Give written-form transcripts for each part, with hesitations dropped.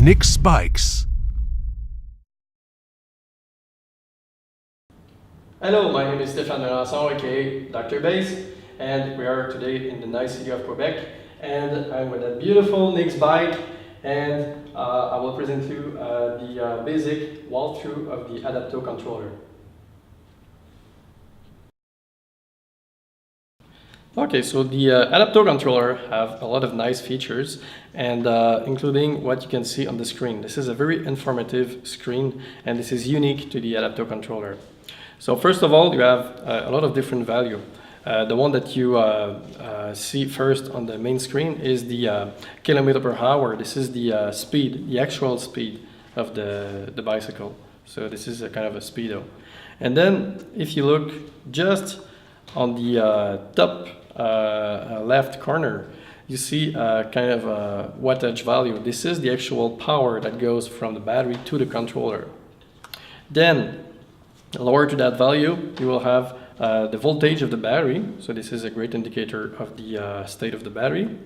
Nick Spikes. Hello, my name is Stéphane Melançon, aka Dr. Bass, and we are today in the nice city of Quebec, and I'm with a beautiful Nick's bike, and I will present you the basic walkthrough of the Adaptto controller. Okay, so the Adaptto controller have a lot of nice features, and including what you can see on the screen. This is a very informative screen, and this is unique to the Adaptto controller. So first of all, you have a lot of different value. The one that you see first on the main screen is the kilometer per hour. This is the speed, the actual speed of the bicycle. So this is a kind of a speedo. And then if you look just on the top left corner, you see kind of a wattage value. This is the actual power that goes from the battery to the controller. Then lower to that value, you will have the voltage of the battery. So this is a great indicator of the state of the battery.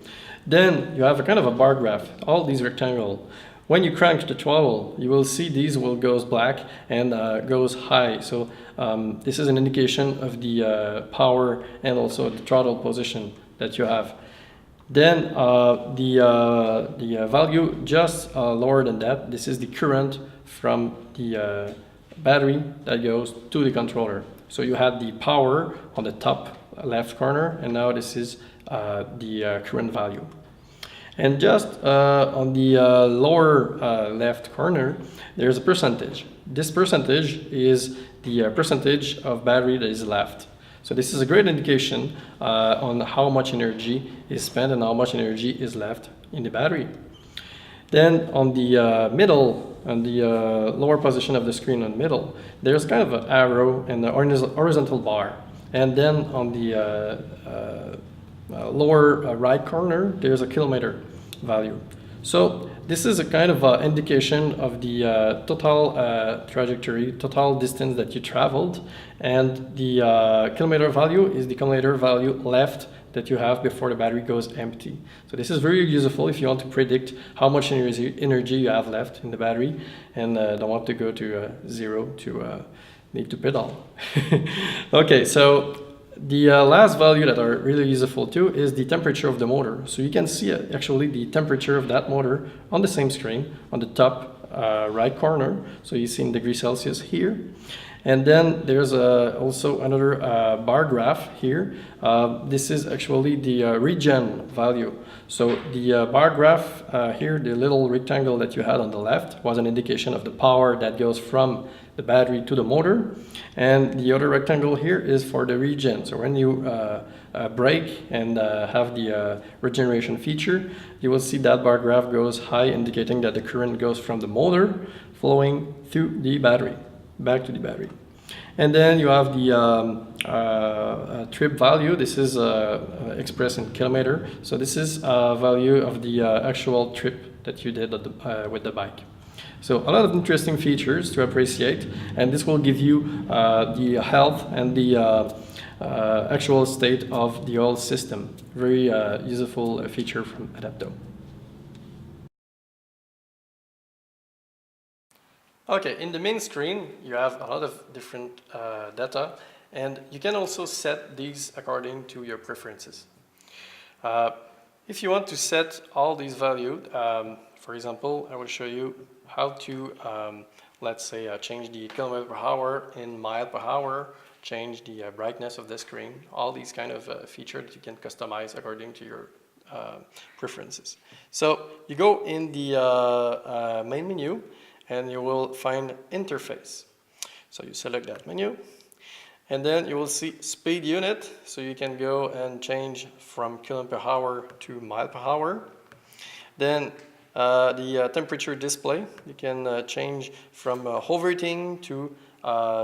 Then you have a kind of a bar graph, all these rectangles. When you crank the throttle, you will see these will goes black and goes high. So this is an indication of the power and also the throttle position that you have. Then the value just lower than that, this is the current from the battery that goes to the controller. So you had the power on the top left corner, and now this is the current value. And just on the lower left corner, there's a percentage. This percentage is the percentage of battery that is left. So this is a great indication on how much energy is spent and how much energy is left in the battery. Then on the middle, on the lower position of the screen on the middle, there's kind of an arrow and a horizontal bar. And then on the lower right corner, there's a kilometer value. So this is a kind of indication of the total trajectory, total distance that you traveled, and the kilometer value is the kilometer value left that you have before the battery goes empty. So this is very useful if you want to predict how much energy you have left in the battery and don't want to go to zero to need to pedal. Okay, so the last value that are really useful too is the temperature of the motor. So you can see actually the temperature of that motor on the same screen on the top right corner. So you see in degrees Celsius here. And then there's also another bar graph here. This is actually the regen value. So the bar graph here, the little rectangle that you had on the left, was an indication of the power that goes from the battery to the motor. And the other rectangle here is for the regen. So when you brake and have the regeneration feature, you will see that bar graph goes high, indicating that the current goes from the motor flowing through the battery, back to the battery. And then you have the trip value. This is expressed in kilometer. So this is a value of the actual trip that you did with the bike. So a lot of interesting features to appreciate, and this will give you the health and the actual state of the oil system. Very useful feature from Adaptto. Okay, in the main screen, you have a lot of different data, and you can also set these according to your preferences. If you want to set all these values, for example, I will show you how to, let's say, change the kilometer per hour in mile per hour, change the brightness of the screen, all these kind of features that you can customize according to your preferences. So you go in the main menu, and you will find interface. So you select that menu, and then you will see speed unit. So you can go and change from kilometer per hour to mile per hour. Then the temperature display, you can change from overheating to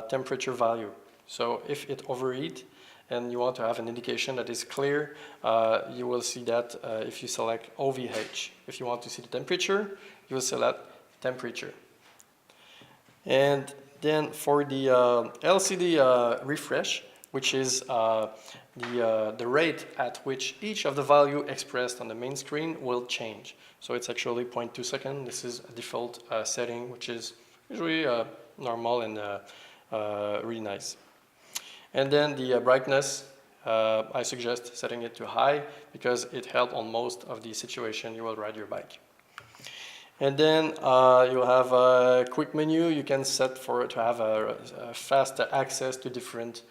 temperature value. So if it overheat and you want to have an indication that is clear, you will see that if you select OVH. If you want to see the temperature, you will select temperature. And then for the LCD refresh, which is the rate at which each of the value expressed on the main screen will change. So it's actually 0.2 seconds. This is a default setting, which is usually normal and really nice. And then the brightness, I suggest setting it to high because it helps on most of the situation you will ride your bike. And then you have a quick menu. You can set for it to have a fast access to different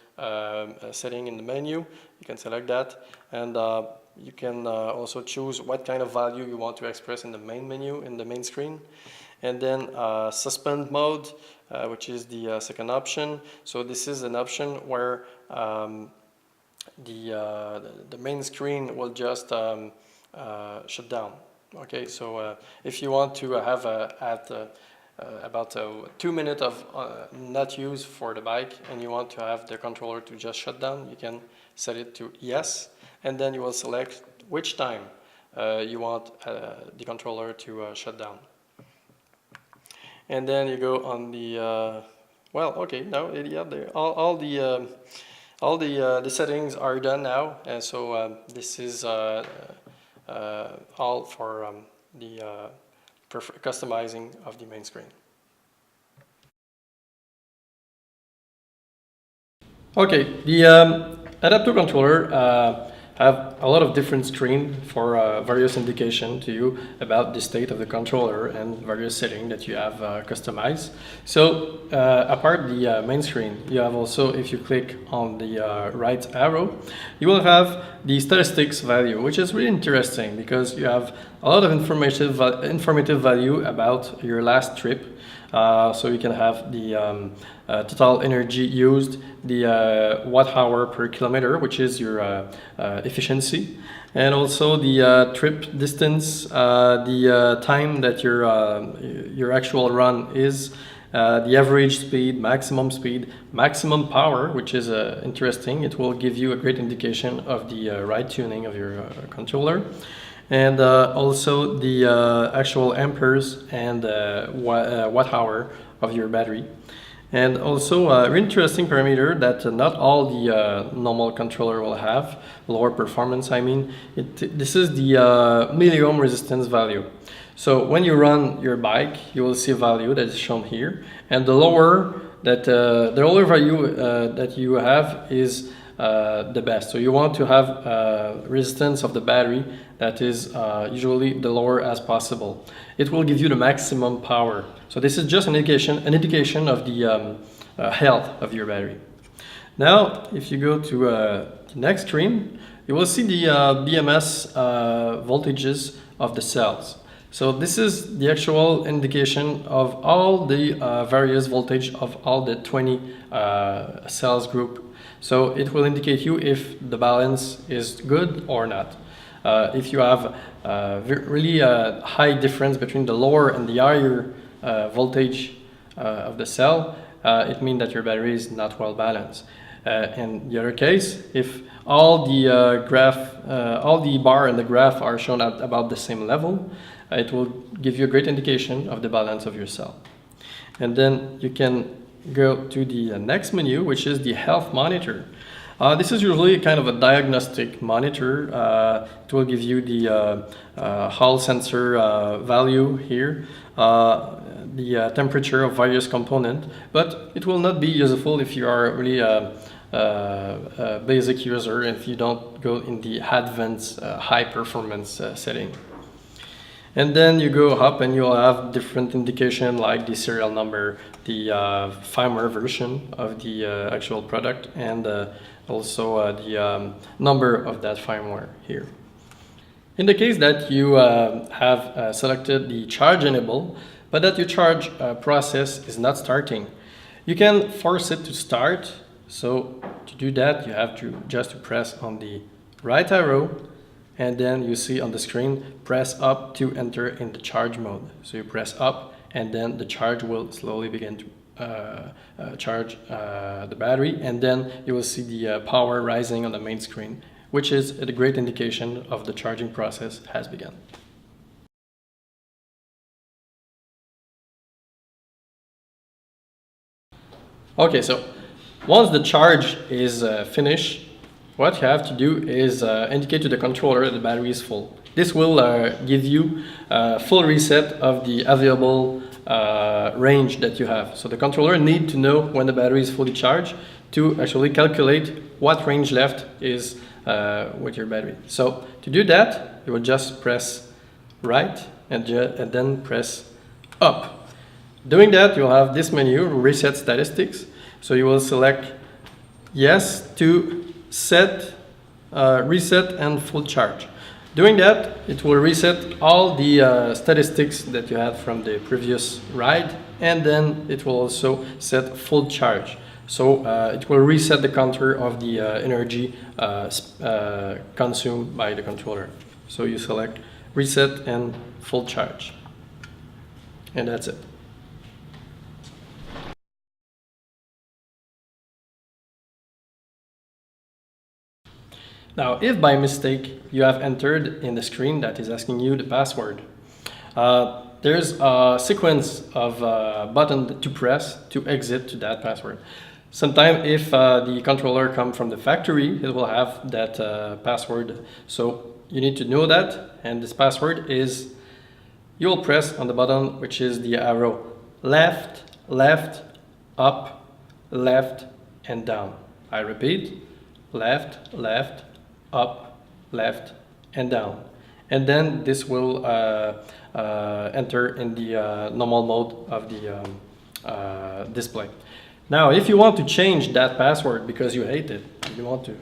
setting in the menu. You can select that, and you can also choose what kind of value you want to express in the main menu, in the main screen. And then suspend mode, which is the second option. So this is an option where the main screen will just shut down. Okay, so if you want to have about 2 minutes of not use for the bike and you want to have the controller to just shut down, you can set it to yes, and then you will select which time you want the controller to shut down. And then you go on the well, okay, now yeah, all the settings are done now, and so this is all for the customizing of the main screen. Okay, the Adaptto controller have a lot of different screens for various indication to you about the state of the controller and various settings that you have customized. So apart the main screen, you have also, if you click on the right arrow, you will have the statistics value, which is really interesting because you have a lot of informative value about your last trip. So you can have the total energy used, the watt-hour per kilometer, which is your efficiency, and also the trip distance, the time that your actual run is, the average speed, maximum power, which is interesting. It will give you a great indication of the ride tuning of your controller. And also the actual amperes and watt hour of your battery. And also an interesting parameter that not all the normal controller will have, lower performance I mean, this is the milliohm resistance value. So when you run your bike, you will see a value that is shown here, and the lower value that you have is the best. So you want to have resistance of the battery that is usually the lower as possible. It will give you the maximum power. So this is just an indication of the health of your battery. Now, if you go to the next screen, you will see the BMS voltages of the cells. So this is the actual indication of all the various voltage of all the 20 cells group. So it will indicate you if the balance is good or not. If you have really high difference between the lower and the higher voltage of the cell, it means that your battery is not well balanced. In the other case, if all the all the bar and the graph are shown at about the same level, it will give you a great indication of the balance of your cell. And then you can go to the next menu, which is the health monitor. This is usually kind of a diagnostic monitor. It will give you the Hall sensor value here, the temperature of various components, but it will not be useful if you are really a basic user and if you don't go in the advanced high performance setting. And then you go up and you'll have different indication like the serial number, the firmware version of the actual product, and also the number of that firmware here. In the case that you have selected the charge enable, but that your charge process is not starting, you can force it to start. So to do that, you have to just press on the right arrow, and then you see on the screen, press up to enter in the charge mode. So you press up, and then the charge will slowly begin to charge the battery, and then you will see the power rising on the main screen, which is a great indication of the charging process has begun. Okay, so once the charge is finished, what you have to do is indicate to the controller that the battery is full. This will give you a full reset of the available range that you have. So the controller needs to know when the battery is fully charged to actually calculate what range left is with your battery. So to do that, you will just press right and then press up. Doing that, you'll have this menu, reset statistics. So you will select yes to set, reset and full charge. Doing that, it will reset all the statistics that you had from the previous ride, and then it will also set full charge. So it will reset the counter of the energy consumed by the controller. So you select reset and full charge, and that's it. Now, if by mistake you have entered in the screen that is asking you the password, there's a sequence of buttons to press to exit to that password. Sometimes if the controller comes from the factory, it will have that password. So you need to know that, and this password is, you will press on the button which is the arrow left, left, up, left, and down. I repeat, left, left, up, left, and down. And then this will enter in the normal mode of the display. Now, if you want to change that password because you hate it, you want to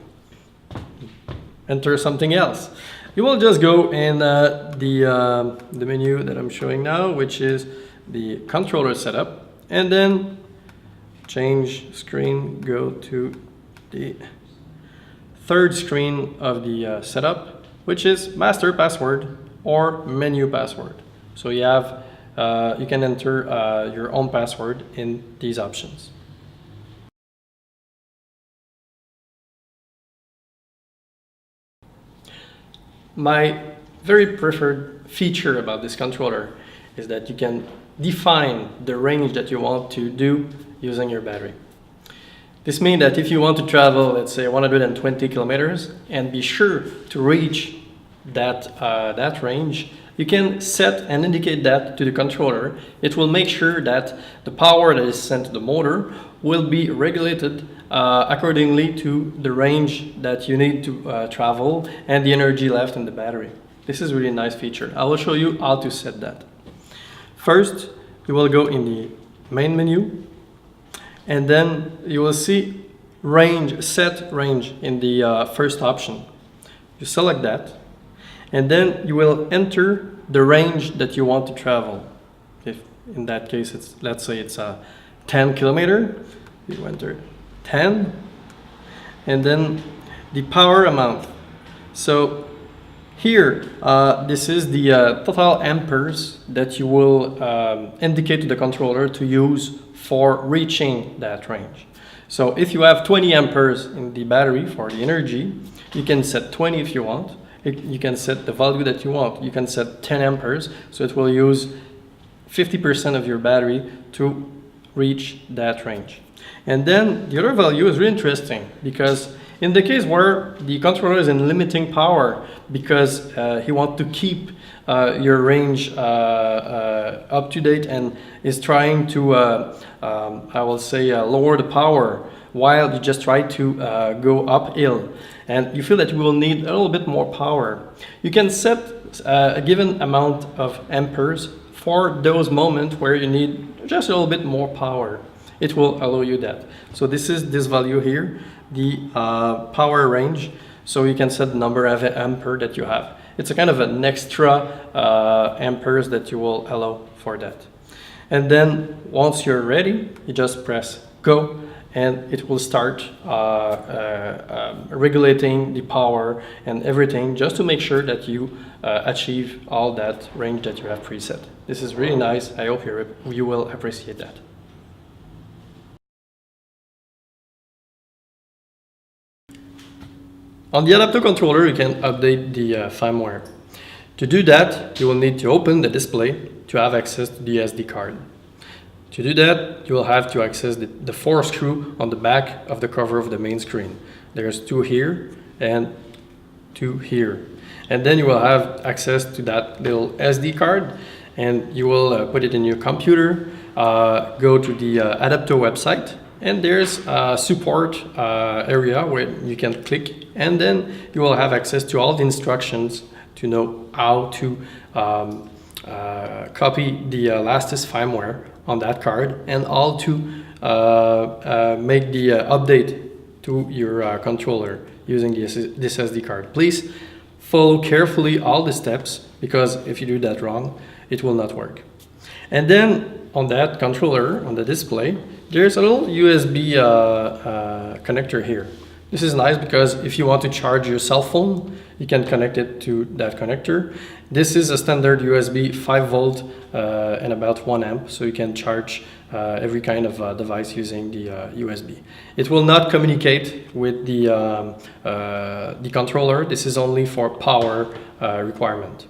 enter something else, you will just go in the menu that I'm showing now, which is the controller setup, and then change screen, go to the third screen of the setup, which is master password or menu password. So you have you can enter your own password in these options. My very preferred feature about this controller is that you can define the range that you want to do using your battery. This means that if you want to travel, let's say 120 kilometers, and be sure to reach that range, you can set and indicate that to the controller. It will make sure that the power that is sent to the motor will be regulated accordingly to the range that you need to travel and the energy left in the battery. This is really a nice feature. I will show you how to set that. First, you will go in the main menu, and then you will see range, set range in the first option. You select that, and then you will enter the range that you want to travel. If in that case, let's say it's 10 kilometer, you enter 10, and then the power amount. So here, this is the total amperes that you will indicate to the controller to use for reaching that range. So if you have 20 amperes in the battery for the energy, you can set 20 if you want. You can set the value that you want. You can set 10 amperes, so it will use 50% of your battery to reach that range. And then the other value is really interesting, because in the case where the controller is in limiting power because he wants to keep your range up to date and is trying to, I will say, lower the power while you just try to go uphill, and you feel that you will need a little bit more power, you can set a given amount of amperes for those moments where you need just a little bit more power. It will allow you that. So this is this value here, the power range. So you can set the number of ampere that you have. It's a kind of an extra amperes that you will allow for that. And then once you're ready, you just press go, and it will start regulating the power and everything, just to make sure that you achieve all that range that you have preset. This is really nice. I hope you will appreciate that. On the Adaptto controller, you can update the firmware. To do that, you will need to open the display to have access to the SD card. To do that, you will have to access the 4 screws on the back of the cover of the main screen. There's 2 here and to here. And then you will have access to that little SD card, and you will put it in your computer, go to the Adaptto website, and there's a support area where you can click, and then you will have access to all the instructions to know how to copy the latest firmware on that card, and how to make the update to your controller using this SD card. Please follow carefully all the steps, because if you do that wrong, it will not work. And then on that controller, on the display, there's a little USB connector here. This is nice because if you want to charge your cell phone, you can connect it to that connector. This is a standard USB 5 volt and about 1 amp, so you can charge every kind of device using the USB. It will not communicate with the controller. This is only for power requirement.